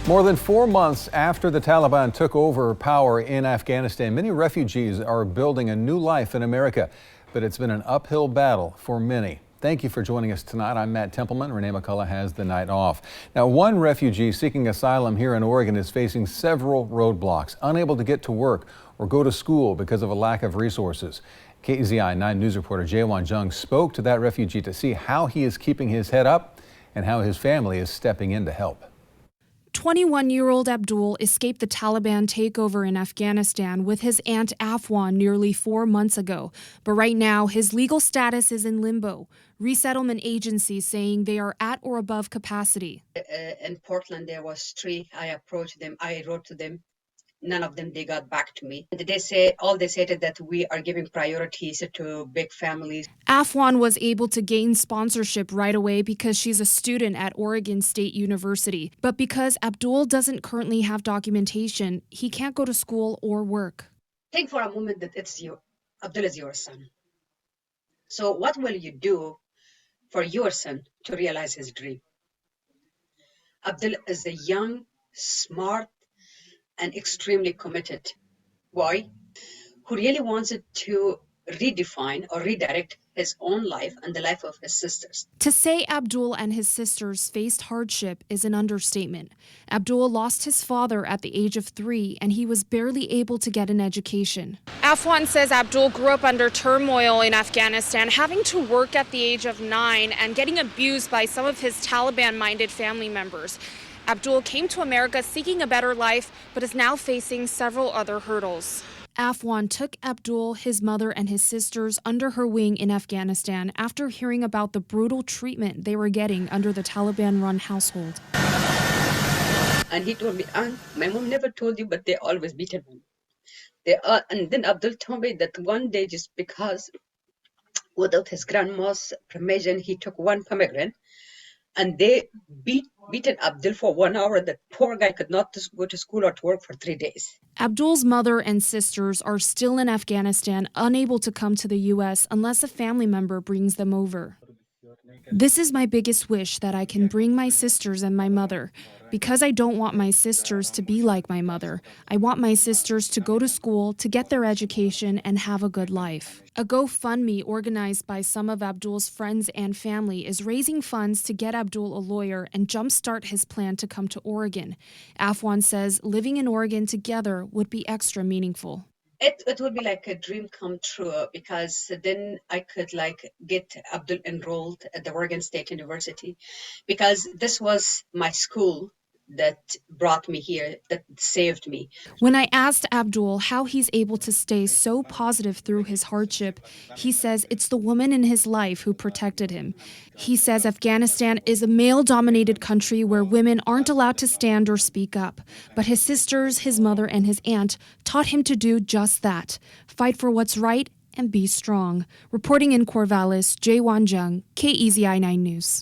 More than 4 months after the Taliban took over power in Afghanistan, many refugees are building a new life in America. But it's been an uphill battle for many. Thank you for joining us tonight. I'm Matt Templeman. Renee McCullough has the night off. Now, one refugee seeking asylum here in Oregon is facing several roadblocks, unable to get to work or go to school because of a lack of resources. KEZI 9 News reporter Jaewon Jung spoke to that refugee to see how he is keeping his head up and how his family is stepping in to help. 21-year-old Abdul escaped the Taliban takeover in Afghanistan with his aunt Afghan nearly 4 months ago. But right now, his legal status is in limbo. Resettlement agencies saying they are at or above capacity. In Portland, there was 3. I approached them. I wrote to them. None of them, they got back to me. They said that we are giving priorities to big families. Afghan was able to gain sponsorship right away because she's a student at Oregon State University. But because Abdul doesn't currently have documentation, he can't go to school or work. Think for a moment that Abdul is your son. So what will you do for your son to realize his dream? Abdul is a young, smart, and extremely committed boy who really wanted to redefine or redirect his own life and the life of his sisters. To say Abdul and his sisters faced hardship is an understatement. Abdul lost his father at the age of 3, and he was barely able to get an education. Afghan says Abdul grew up under turmoil in Afghanistan, having to work at the age of 9 and getting abused by some of his Taliban-minded family members. Abdul came to America seeking a better life, but is now facing several other hurdles. Afghan took Abdul, his mother, and his sisters under her wing in Afghanistan after hearing about the brutal treatment they were getting under the Taliban-run household. And he told me, Aunt, my mom never told you, but they always beaten him. And then Abdul told me that one day, just because without his grandma's permission, he took one pomegranate, and they beaten Abdul for 1 hour. That poor guy could not go to school or to work for 3 days. Abdul's mother and sisters are still in Afghanistan, unable to come to the U.S. unless a family member brings them over. This is my biggest wish, that I can bring my sisters and my mother, because I don't want my sisters to be like my mother. I want my sisters to go to school, to get their education, and have a good life. A GoFundMe organized by some of Abdul's friends and family is raising funds to get Abdul a lawyer and jumpstart his plan to come to Oregon. Afghan says living in Oregon together would be extra meaningful. It would be like a dream come true, because then I could get Abdul enrolled at the Oregon State University, because this was my school that brought me here, that saved me. When I asked Abdul how he's able to stay so positive through his hardship, he says it's the woman in his life who protected him. He says Afghanistan is a male-dominated country where women aren't allowed to stand or speak up. But his sisters, his mother, and his aunt taught him to do just that: fight for what's right and be strong. Reporting in Corvallis, Jaewon Jung, KEZI 9 News.